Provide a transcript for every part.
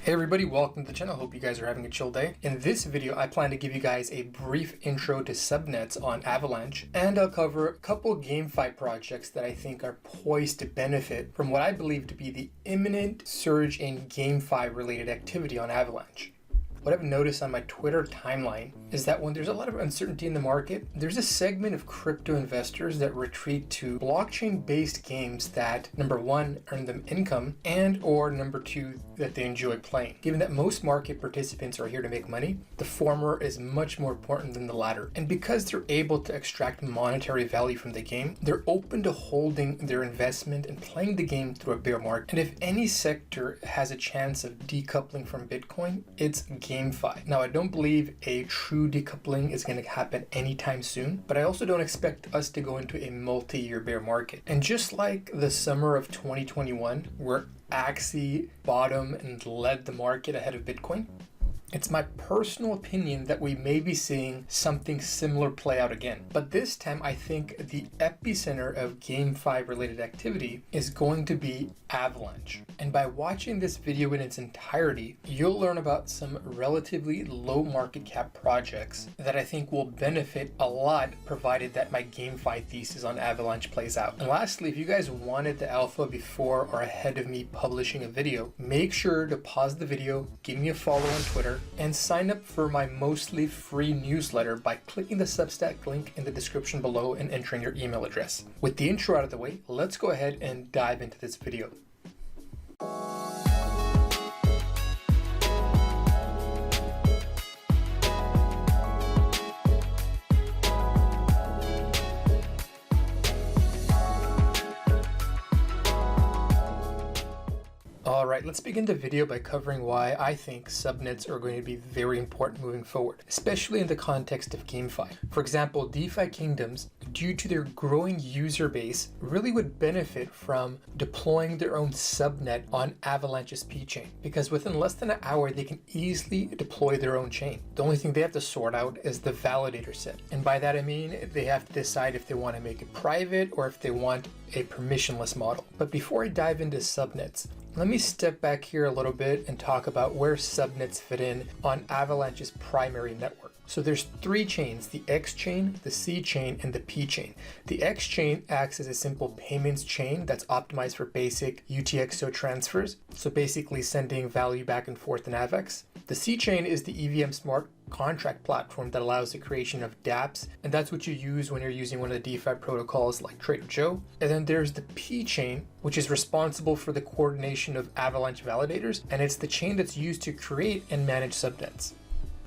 Hey everybody, welcome to the channel. Hope you guys are having a chill day. In this video, I plan to give you guys a brief intro to subnets on Avalanche, and I'll cover a couple GameFi projects that I think are poised to benefit from what I believe to be the imminent surge in GameFi related activity on Avalanche. What I've noticed on my Twitter timeline is that when there's a lot of uncertainty in the market, there's a segment of crypto investors that retreat to blockchain-based games that, number one, earn them income, and or number two, that they enjoy playing. Given that most market participants are here to make money, the former is much more important than the latter. And because they're able to extract monetary value from the game, they're open to holding their investment and playing the game through a bear market. And if any sector has a chance of decoupling from Bitcoin, it's GameFi. Now, I don't believe a true decoupling is going to happen anytime soon, but I also don't expect us to go into a multi-year bear market. And just like the summer of 2021, where Axie bottomed and led the market ahead of Bitcoin, it's my personal opinion that we may be seeing something similar play out again. But this time, I think the epicenter of GameFi related activity is going to be Avalanche. And by watching this video in its entirety, you'll learn about some relatively low market cap projects that I think will benefit a lot, provided that my GameFi thesis on Avalanche plays out. And lastly, if you guys wanted the alpha before or ahead of me publishing a video, make sure to pause the video, give me a follow on Twitter, and sign up for my mostly free newsletter by clicking the Substack link in the description below and entering your email address. With the intro out of the way, let's go ahead and dive into this video. Alright, let's begin the video by covering why I think subnets are going to be very important moving forward, especially in the context of GameFi. For example, DeFi kingdoms, due to their growing user base, really would benefit from deploying their own subnet on Avalanche's P-chain, because within less than an hour, they can easily deploy their own chain. The only thing they have to sort out is the validator set. And by that I mean, they have to decide if they want to make it private or if they want a permissionless model. But before I dive into subnets, let me step back here a little bit and talk about where subnets fit in on Avalanche's primary network. So there's three chains: the X chain, the C chain, and the P chain. The X chain acts as a simple payments chain that's optimized for basic UTXO transfers, so basically sending value back and forth in AVAX. The C chain is the EVM smart contract platform that allows the creation of dApps, and that's what you use when you're using one of the DeFi protocols like Trader Joe. And then there's the P chain, which is responsible for the coordination of Avalanche validators, and it's the chain that's used to create and manage subnets.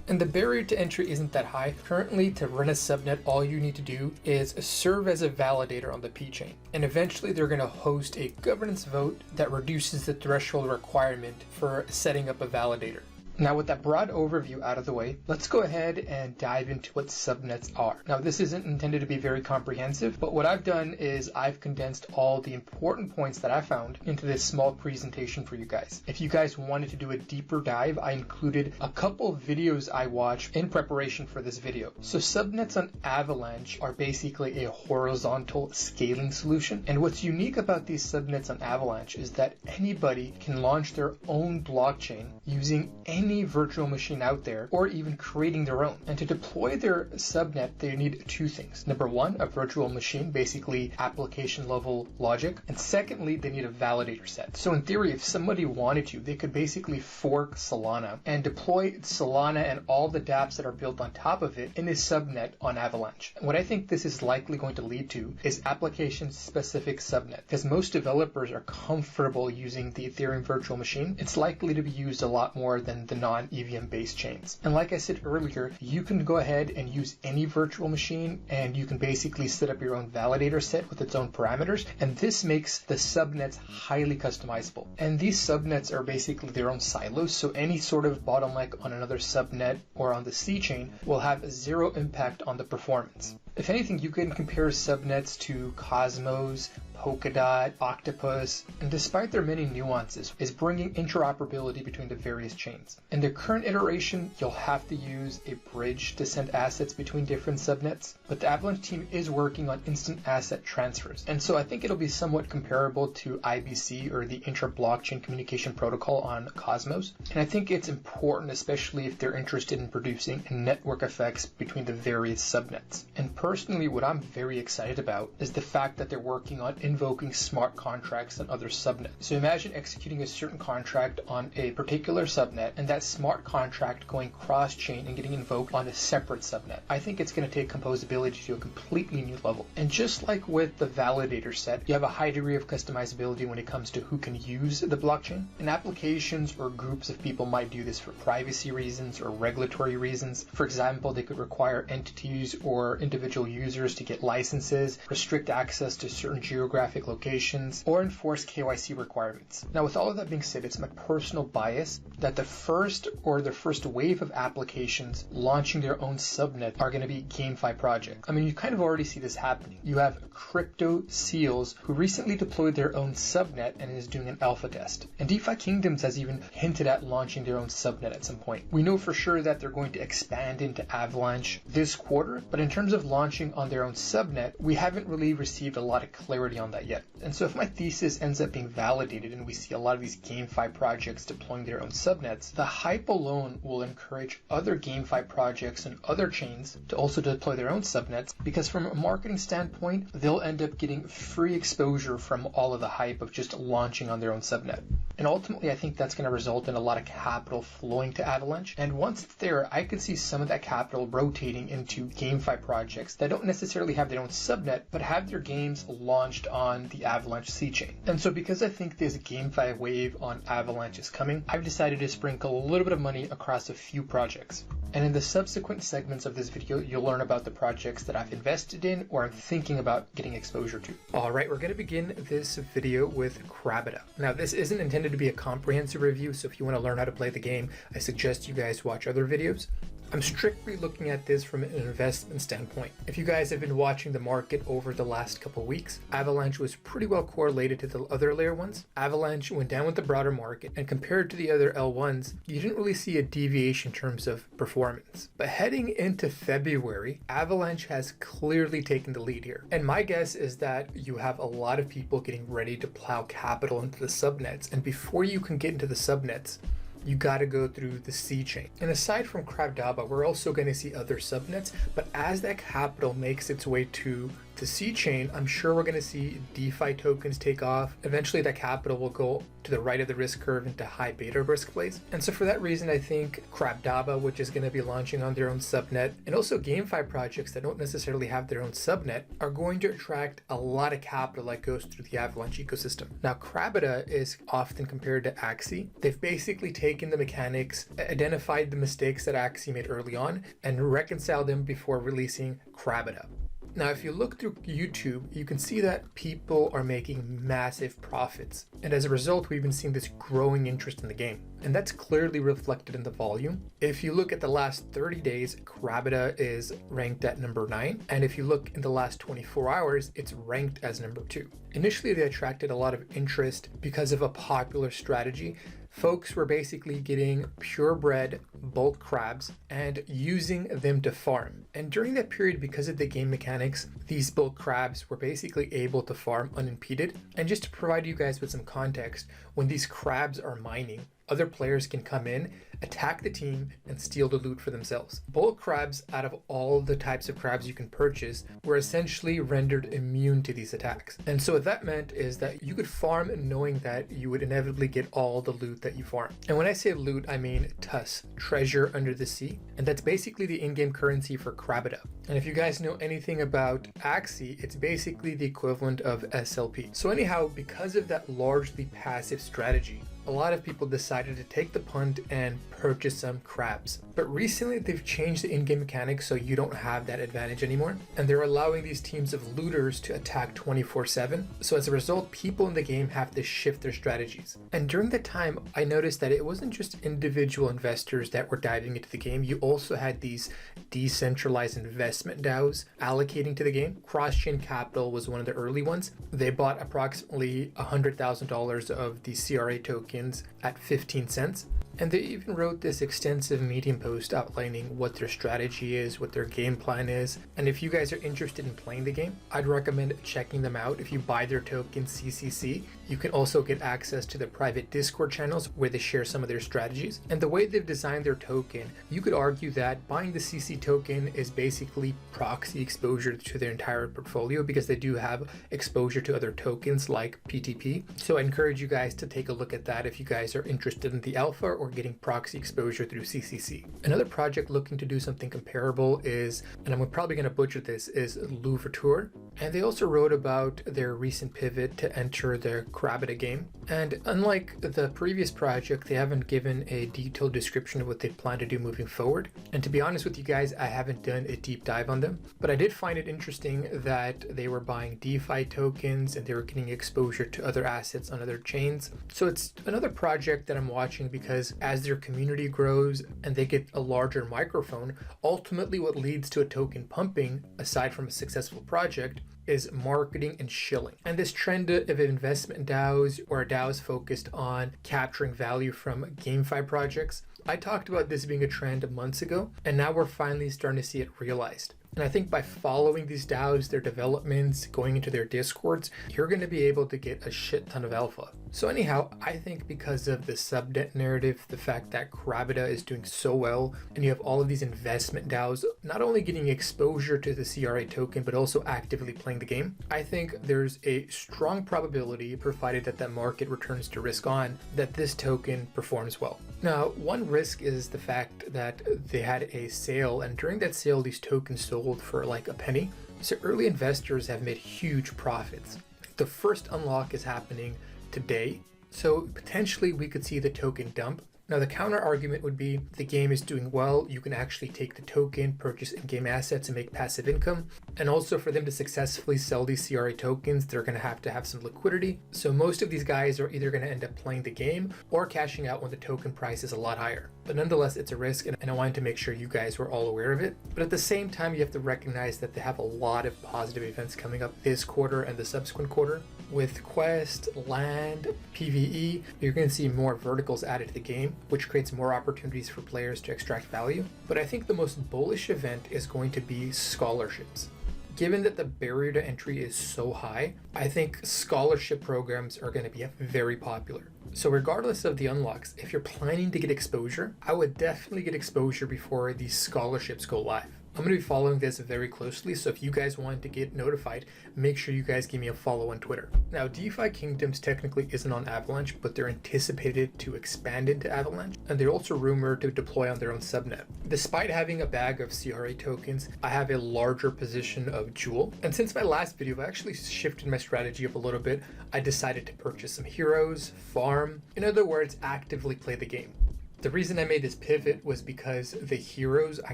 And the barrier to entry isn't that high. Currently, to run a subnet, all you need to do is serve as a validator on the P chain. And eventually they're going to host a governance vote that reduces the threshold requirement for setting up a validator. Now, with that broad overview out of the way, let's go ahead and dive into what subnets are. Now, this isn't intended to be very comprehensive, but what I've done is I've condensed all the important points that I found into this small presentation for you guys. If you guys wanted to do a deeper dive, I included a couple of videos I watched in preparation for this video. So subnets on Avalanche are basically a horizontal scaling solution. And what's unique about these subnets on Avalanche is that anybody can launch their own blockchain using any virtual machine out there, or even creating their own. And to deploy their subnet, they need two things. Number one, a virtual machine, basically application level logic. And secondly, they need a validator set. So in theory, if somebody wanted to, they could basically fork Solana and deploy Solana and all the dApps that are built on top of it in a subnet on Avalanche. What I think this is likely going to lead to is application specific subnet, because most developers are comfortable using the Ethereum virtual machine. It's likely to be used a lot more than the non-EVM based chains. And like I said earlier, you can go ahead and use any virtual machine, and you can basically set up your own validator set with its own parameters, and this makes the subnets highly customizable. And these subnets are basically their own silos, so any sort of bottleneck on another subnet or on the C chain will have zero impact on the performance. If anything, you can compare subnets to Cosmos, Polkadot, Octopus, and despite their many nuances, is bringing interoperability between the various chains. In the current iteration, you'll have to use a bridge to send assets between different subnets, but the Avalanche team is working on instant asset transfers, and so I think it'll be somewhat comparable to IBC or the intra-blockchain communication protocol on Cosmos, and I think it's important, especially if they're interested in producing network effects between the various subnets. And personally, what I'm very excited about is the fact that they're working on invoking smart contracts on other subnets. So imagine executing a certain contract on a particular subnet and that smart contract going cross-chain and getting invoked on a separate subnet. I think it's going to take composability to a completely new level. And just like with the validator set, you have a high degree of customizability when it comes to who can use the blockchain. And applications or groups of people might do this for privacy reasons or regulatory reasons. For example, they could require entities or individual users to get licenses, restrict access to certain geographic locations, or enforce KYC requirements. Now, with all of that being said, it's my personal bias that the first wave of applications launching their own subnet are going to be GameFi projects. I mean, you kind of already see this happening. You have Crypto Seals, who recently deployed their own subnet and is doing an alpha test. And DeFi Kingdoms has even hinted at launching their own subnet at some point. We know for sure that they're going to expand into Avalanche this quarter, but in terms of launching on their own subnet, we haven't really received a lot of clarity on that yet. And so if my thesis ends up being validated and we see a lot of these GameFi projects deploying their own subnets, the hype alone will encourage other GameFi projects and other chains to also deploy their own subnets, because from a marketing standpoint, they'll end up getting free exposure from all of the hype of just launching on their own subnet. And ultimately, I think that's going to result in a lot of capital flowing to Avalanche. And once it's there, I could see some of that capital rotating into GameFi projects that don't necessarily have their own subnet, but have their games launched on the Avalanche C chain. And so because I think this GameFi wave on Avalanche is coming, I've decided to sprinkle a little bit of money across a few projects. And in the subsequent segments of this video, you'll learn about the projects that I've invested in or I'm thinking about getting exposure to. All right, we're going to begin this video with Crabada. Now, this isn't intended to be a comprehensive review, so if you want to learn how to play the game, I suggest you guys watch other videos. I'm strictly looking at this from an investment standpoint. If you guys have been watching the market over the last couple of weeks, Avalanche was pretty well correlated to the other layer ones. Avalanche went down with the broader market, and compared to the other L1s, you didn't really see a deviation in terms of performance. But heading into February, Avalanche has clearly taken the lead here. And my guess is that you have a lot of people getting ready to plow capital into the subnets, and before you can get into the subnets, you got to go through the C chain. And aside from Crabada, we're also going to see other subnets, but as that capital makes its way to the C chain, I'm sure we're going to see DeFi tokens take off. Eventually that capital will go to the right of the risk curve into high beta risk plays. And so for that reason, I think Crabada, which is going to be launching on their own subnet, and also GameFi projects that don't necessarily have their own subnet, are going to attract a lot of capital that goes through the Avalanche ecosystem. Now, Crabada is often compared to Axie. They've basically taken the mechanics, identified the mistakes that Axie made early on, and reconciled them before releasing Crabada. Now, if you look through YouTube, you can see that people are making massive profits. And as a result, we've been seeing this growing interest in the game. And that's clearly reflected in the volume. If you look at the last 30 days, Crabada is ranked at number 9. And if you look in the last 24 hours, it's ranked as number 2. Initially, they attracted a lot of interest because of a popular strategy. Folks were basically getting purebred bulk crabs and using them to farm. And during that period, because of the game mechanics, these bulk crabs were basically able to farm unimpeded. And just to provide you guys with some context, when these crabs are mining, other players can come in, attack the team, and steal the loot for themselves. Bulk crabs, out of all the types of crabs you can purchase, were essentially rendered immune to these attacks. And so what that meant is that you could farm knowing that you would inevitably get all the loot that you farm. And when I say loot, I mean TUS, treasure under the sea. And that's basically the in-game currency for Crabada. And if you guys know anything about Axie, it's basically the equivalent of SLP. So anyhow, because of that largely passive strategy, a lot of people decided to take the punt and purchase some crabs. But recently they've changed the in-game mechanics so you don't have that advantage anymore, and they're allowing these teams of looters to attack 24/7. So as a result, people in the game have to shift their strategies. And during that time, I noticed that it wasn't just individual investors that were diving into the game. You also had these decentralized investment DAOs allocating to the game. Cross-chain Capital was one of the early ones. They bought approximately $100,000 of the CRA tokens at 15 cents. And they even wrote this extensive Medium post outlining what their strategy is, what their game plan is. And if you guys are interested in playing the game, I'd recommend checking them out. If you buy their token CCC, you can also get access to their private Discord channels where they share some of their strategies. And the way they've designed their token, you could argue that buying the CC token is basically proxy exposure to their entire portfolio, because they do have exposure to other tokens like PTP. So I encourage you guys to take a look at that if you guys are interested in the alpha or getting proxy exposure through CCC. Another project looking to do something comparable is, and I'm probably going to butcher this, is Louverture. And they also wrote about their recent pivot to enter the Crabada game. And unlike the previous project, they haven't given a detailed description of what they plan to do moving forward. And to be honest with you guys, I haven't done a deep dive on them, but I did find it interesting that they were buying DeFi tokens and they were getting exposure to other assets on other chains. So it's another project that I'm watching, because as their community grows and they get a larger microphone, ultimately what leads to a token pumping, aside from a successful project, is marketing and shilling. And this trend of investment DAOs or DAOs focused on capturing value from GameFi projects, I talked about this being a trend months ago, and now we're finally starting to see it realized. And I think by following these DAOs, their developments, going into their Discords, you're going to be able to get a shit ton of alpha. So anyhow, I think because of the subnet narrative, the fact that Crabada is doing so well, and you have all of these investment DAOs not only getting exposure to the CRA token, but also actively playing the game, I think there's a strong probability, provided that that market returns to risk on, that this token performs well. Now, one risk is the fact that they had a sale, and during that sale, these tokens sold for like a penny. So early investors have made huge profits. The first unlock is happening today, so potentially we could see the token dump. Now the counter argument would be, the game is doing well, you can actually take the token, purchase in-game assets and make passive income. And also for them to successfully sell these CRA tokens, they're going to have some liquidity. So most of these guys are either going to end up playing the game or cashing out when the token price is a lot higher. But nonetheless, it's a risk, and I wanted to make sure you guys were all aware of it. But at the same time, you have to recognize that they have a lot of positive events coming up this quarter and the subsequent quarter. With Quest, Land, PvE, you're going to see more verticals added to the game, which creates more opportunities for players to extract value. But I think the most bullish event is going to be scholarships. Given that the barrier to entry is so high, I think scholarship programs are going to be very popular. So regardless of the unlocks, if you're planning to get exposure, I would definitely get exposure before these scholarships go live. I'm going to be following this very closely, so if you guys want to get notified, make sure you guys give me a follow on Twitter. Now, DeFi Kingdoms technically isn't on Avalanche, but they're anticipated to expand into Avalanche, and they're also rumored to deploy on their own subnet. Despite having a bag of CRA tokens, I have a larger position of Jewel, and since my last video, I actually shifted my strategy up a little bit. I decided to purchase some heroes, farm, in other words, actively play the game. The reason I made this pivot was because the heroes, I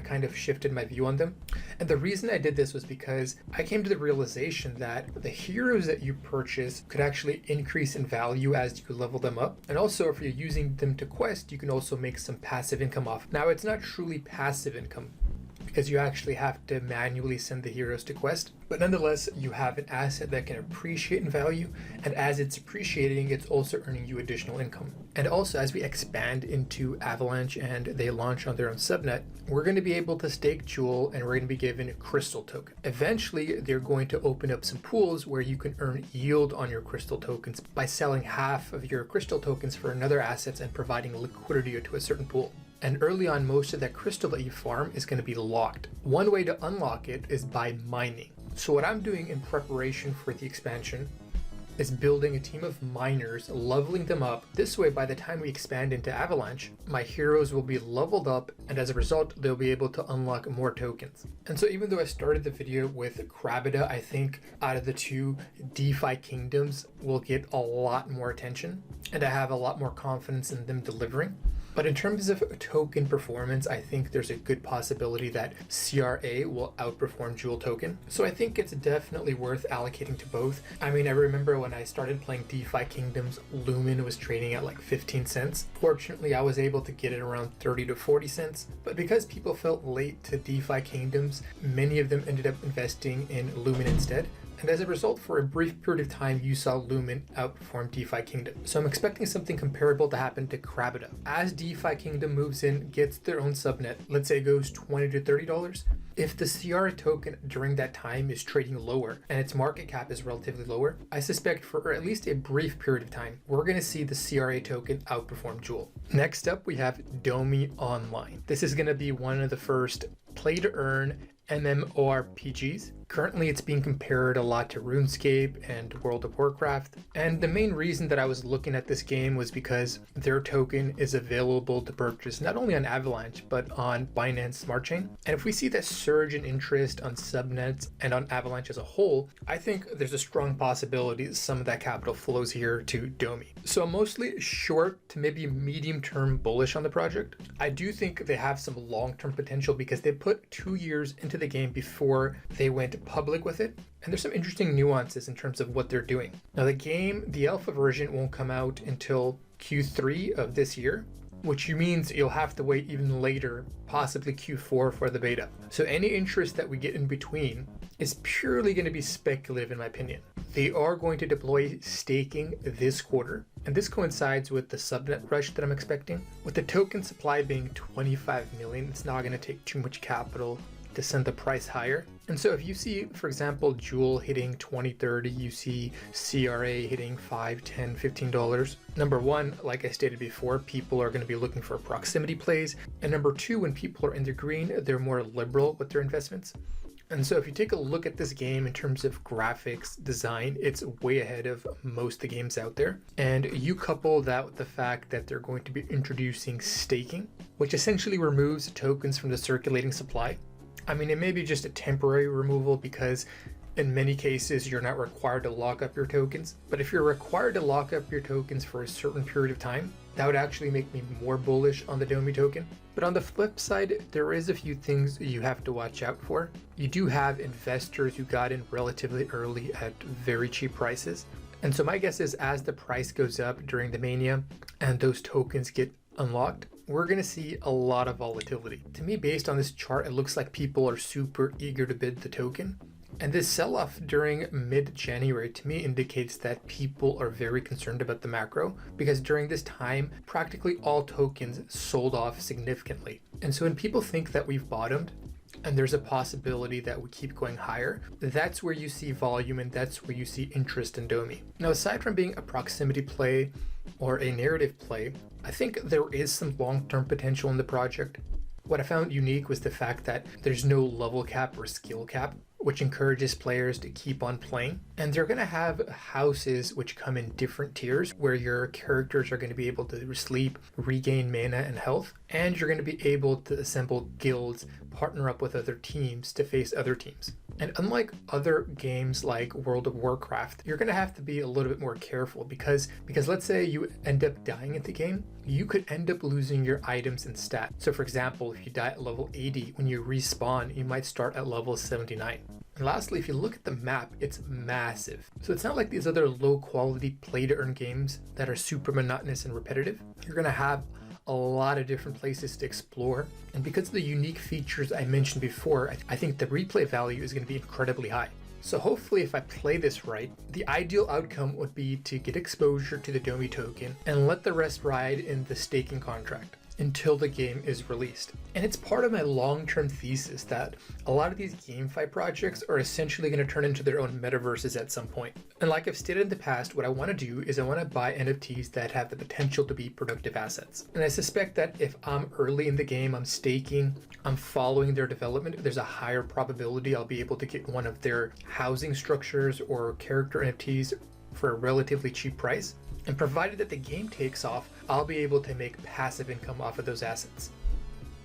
kind of shifted my view on them. And the reason I did this was because I came to the realization that the heroes that you purchase could actually increase in value as you level them up. And also, if you're using them to quest, you can also make some passive income off. Now, it's not truly passive income, because you actually have to manually send the heroes to quest. But nonetheless, you have an asset that can appreciate in value, and as it's appreciating, it's also earning you additional income. And also, as we expand into Avalanche and they launch on their own subnet, we're going to be able to stake Jewel, and we're going to be given a crystal token. Eventually, they're going to open up some pools where you can earn yield on your crystal tokens by selling half of your crystal tokens for another assets and providing liquidity to a certain pool. And early on, most of that crystal that you farm is going to be locked. One way to unlock it is by mining. So what I'm doing in preparation for the expansion is building a team of miners, leveling them up. This way, by the time we expand into Avalanche, my heroes will be leveled up, and as a result, they'll be able to unlock more tokens. And so even though I started the video with Crabada, I think out of the two, DeFi kingdoms will get a lot more attention, and I have a lot more confidence in them delivering. But in terms of token performance, I think there's a good possibility that CRA will outperform Jewel token. So I think it's definitely worth allocating to both. I mean, I remember when I started playing DeFi Kingdoms, Lumen was trading at like 15 cents. Fortunately, I was able to get it around 30 to 40 cents. But because people felt late to DeFi Kingdoms, many of them ended up investing in Lumen instead. And as a result, for a brief period of time, you saw Lumen outperform DeFi Kingdom. So I'm expecting something comparable to happen to Crabada. As DeFi Kingdom moves in, gets their own subnet, let's say it goes $20 to $30, if the CRA token during that time is trading lower and its market cap is relatively lower, I suspect for at least a brief period of time, we're going to see the CRA token outperform Jewel. Next up, we have Domi Online. This is going to be one of the first play-to-earn MMORPGs. Currently, it's being compared a lot to RuneScape and World of Warcraft. And the main reason that I was looking at this game was because their token is available to purchase not only on Avalanche, but on Binance Smart Chain. And if we see that surge in interest on subnets and on Avalanche as a whole, I think there's a strong possibility that some of that capital flows here to Domi. So I'm mostly short to maybe medium-term bullish on the project. I do think they have some long-term potential because they put 2 years into the game before they went public with it, and there's some interesting nuances in terms of what they're doing. Now the alpha version won't come out until Q3 of this year, which means you'll have to wait even later, possibly Q4 for the beta. So any interest that we get in between is purely going to be speculative in my opinion. They are going to deploy staking this quarter, and this coincides with the subnet rush that I'm expecting. With the token supply being 25 million, it's not going to take too much capital to send the price higher. And so if you see, for example, Jewel hitting 20, 30, you see CRA hitting $5, $10, $15. Number one, like I stated before, people are going to be looking for proximity plays. And number two, when people are in the green, they're more liberal with their investments. And so if you take a look at this game in terms of graphics, design, it's way ahead of most of the games out there. And you couple that with the fact that they're going to be introducing staking, which essentially removes tokens from the circulating supply. I mean, it may be just a temporary removal because in many cases you're not required to lock up your tokens. But if you're required to lock up your tokens for a certain period of time, that would actually make me more bullish on the Domi token. But on the flip side, there is a few things you have to watch out for. You do have investors who got in relatively early at very cheap prices. And so my guess is as the price goes up during the mania and those tokens get unlocked, we're going to see a lot of volatility. To me, based on this chart, it looks like people are super eager to bid the token. And this sell-off during mid-January to me indicates that people are very concerned about the macro, because during this time, practically all tokens sold off significantly. And so when people think that we've bottomed, and there's a possibility that we keep going higher, that's where you see volume and that's where you see interest in Domi. Now, aside from being a proximity play or a narrative play, I think there is some long-term potential in the project. What I found unique was the fact that there's no level cap or skill cap, which encourages players to keep on playing. And they're going to have houses which come in different tiers where your characters are going to be able to sleep, regain mana and health, and you're going to be able to assemble guilds, partner up with other teams to face other teams. And unlike other games like World of Warcraft, you're going to have to be a little bit more careful because let's say you end up dying at the game, you could end up losing your items and stats. So for example, if you die at level 80, when you respawn, you might start at level 79. And lastly, if you look at the map, it's massive. So it's not like these other low quality play to earn games that are super monotonous and repetitive. You're going to have a lot of different places to explore. And because of the unique features I mentioned before, I think the replay value is going to be incredibly high. So hopefully if I play this right, the ideal outcome would be to get exposure to the Domi token and let the rest ride in the staking contract until the game is released. And it's part of my long-term thesis that a lot of these GameFi projects are essentially going to turn into their own metaverses at some point. And like I've stated in the past, what I want to do is I want to buy NFTs that have the potential to be productive assets. And I suspect that if I'm early in the game, I'm staking, I'm following their development, there's a higher probability I'll be able to get one of their housing structures or character NFTs for a relatively cheap price. And provided that the game takes off, I'll be able to make passive income off of those assets.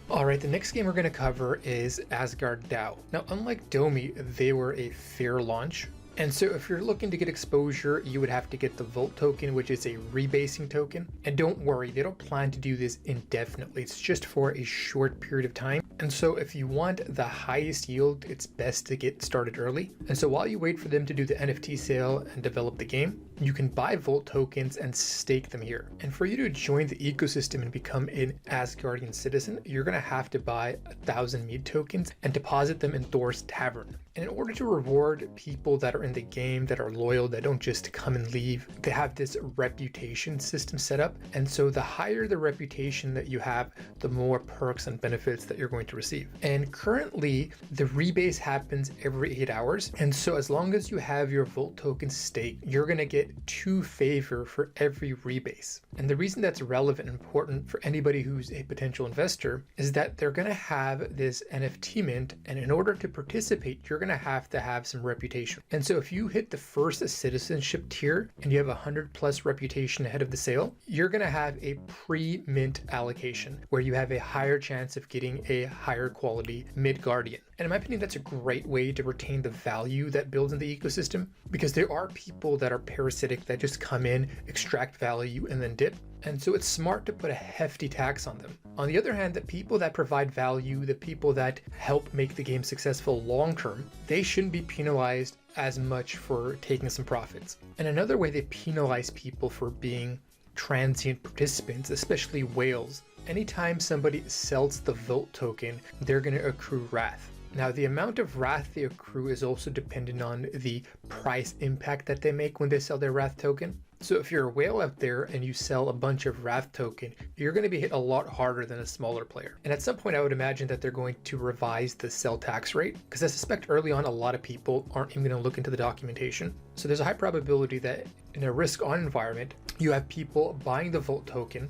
Alright, the next game we're going to cover is Asgardian. Now, unlike Domi, they were a fair launch. And so if you're looking to get exposure, you would have to get the Volt token, which is a rebasing token. And don't worry, they don't plan to do this indefinitely. It's just for a short period of time. And so if you want the highest yield, it's best to get started early. And so while you wait for them to do the NFT sale and develop the game, you can buy Volt tokens and stake them here. And for you to join the ecosystem and become an Asgardian citizen, you're going to have to buy 1,000 mead tokens and deposit them in Thor's Tavern. And in order to reward people that are in the game, that are loyal, that don't just come and leave, they have this reputation system set up. And so the higher the reputation that you have, the more perks and benefits that you're going to receive. And currently, the rebase happens every 8 hours. And so as long as you have your Volt tokens staked, you're going to get 2 favor for every rebase. And the reason that's relevant and important for anybody who's a potential investor is that they're going to have this NFT mint. And in order to participate, you're going to have some reputation. And so if you hit the first citizenship tier and you have 100+ reputation ahead of the sale, you're going to have a pre-mint allocation where you have a higher chance of getting a higher quality Midgardian. And in my opinion, that's a great way to retain the value that builds in the ecosystem, because there are people that are parasitic that just come in, extract value, and then dip. And so it's smart to put a hefty tax on them. On the other hand, the people that provide value, the people that help make the game successful long term, they shouldn't be penalized as much for taking some profits. And another way they penalize people for being transient participants, especially whales, anytime somebody sells the Volt token, they're going to accrue wrath. Now, the amount of wrath they accrue is also dependent on the price impact that they make when they sell their wrath token. So if you're a whale out there and you sell a bunch of wrath token, you're going to be hit a lot harder than a smaller player. And at some point, I would imagine that they're going to revise the sell tax rate, because I suspect early on, a lot of people aren't even going to look into the documentation. So there's a high probability that in a risk-on environment, you have people buying the Volt token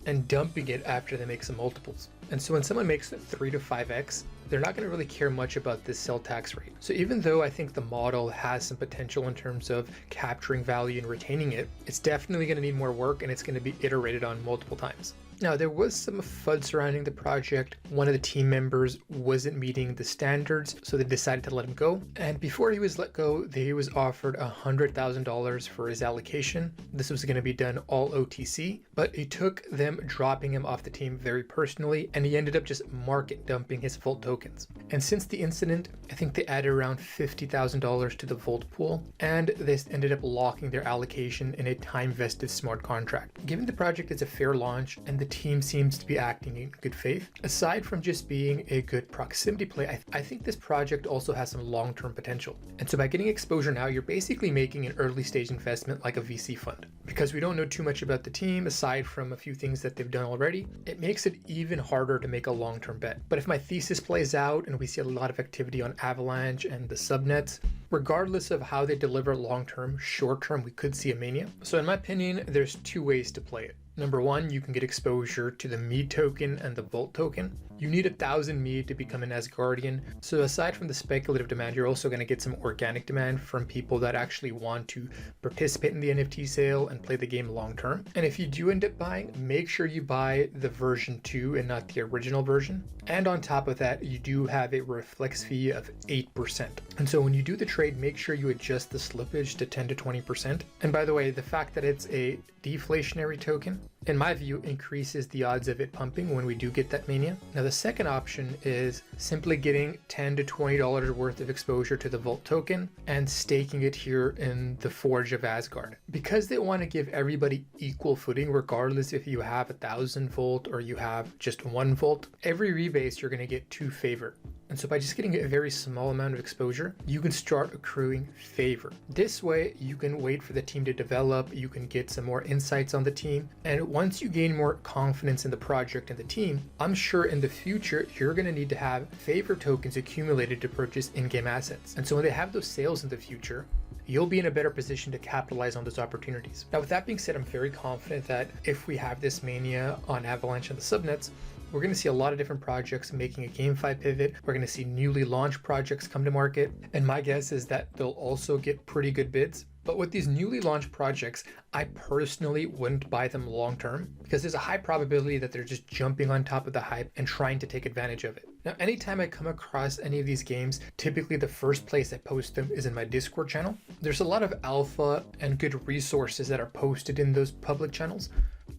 and dumping it after they make some multiples. And so when someone makes 3 to 5x, they're not going to really care much about this sell tax rate. So even though I think the model has some potential in terms of capturing value and retaining it, it's definitely going to need more work, and it's going to be iterated on multiple times. Now, there was some FUD surrounding the project. One of the team members wasn't meeting the standards, so they decided to let him go. And before he was let go, he was offered $100,000 for his allocation. This was going to be done all OTC, but it took them dropping him off the team very personally, and he ended up just market dumping his Volt tokens. And since the incident, I think they added around $50,000 to the Volt pool, and this ended up locking their allocation in a time-vested smart contract. Given the project is a fair launch and the team seems to be acting in good faith, aside from just being a good proximity play, I think this project also has some long-term potential. And so by getting exposure now, you're basically making an early stage investment like a VC fund. Because we don't know too much about the team, aside from a few things that they've done already, it makes it even harder to make a long-term bet. But if my thesis plays out and we see a lot of activity on Avalanche and the subnets, regardless of how they deliver long-term, short-term, we could see a mania. So in my opinion, there's 2 ways to play it. Number 1, you can get exposure to the mead token and the Volt token. You need 1,000 mead to become an Asgardian. So aside from the speculative demand, you're also going to get some organic demand from people that actually want to participate in the NFT sale and play the game long term. And if you do end up buying, make sure you buy the version 2 and not the original version. And on top of that, you do have a reflex fee of 8%. And so when you do the trade, make sure you adjust the slippage to 10 to 20%. And by the way, the fact that it's a deflationary token, in my view, increases the odds of it pumping when we do get that mania. Now, the second option is simply getting $10 to $20 worth of exposure to the Volt token and staking it here in the Forge of Asgard. Because they want to give everybody equal footing, regardless if you have 1,000 Volt or you have just 1 Volt, every rebase you're going to get 2 favor. And so by just getting a very small amount of exposure, you can start accruing favor. This way, you can wait for the team to develop, you can get some more insights on the team, and once you gain more confidence in the project and the team, I'm sure in the future, you're going to need to have favor tokens accumulated to purchase in-game assets. And so when they have those sales in the future, you'll be in a better position to capitalize on those opportunities. Now, with that being said, I'm very confident that if we have this mania on Avalanche and the subnets, we're going to see a lot of different projects making a GameFi pivot. We're going to see newly launched projects come to market. And my guess is that they'll also get pretty good bids. But with these newly launched projects, I personally wouldn't buy them long term because there's a high probability that they're just jumping on top of the hype and trying to take advantage of it. Now, anytime I come across any of these games, typically the first place I post them is in my Discord channel. There's a lot of alpha and good resources that are posted in those public channels,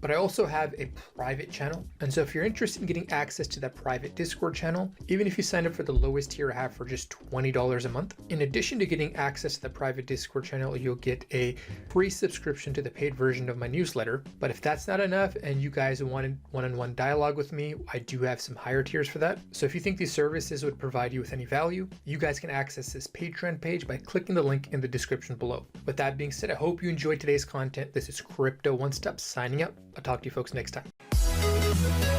but I also have a private channel. And so if you're interested in getting access to that private Discord channel, even if you sign up for the lowest tier I have for just $20 a month, in addition to getting access to the private Discord channel, you'll get a free subscription to the paid version of my newsletter. But if that's not enough and you guys want one-on-one dialogue with me, I do have some higher tiers for that. So if you think these services would provide you with any value, you guys can access this Patreon page by clicking the link in the description below. With that being said, I hope you enjoyed today's content. This is CryptoOneStop signing out. I'll talk to you folks next time.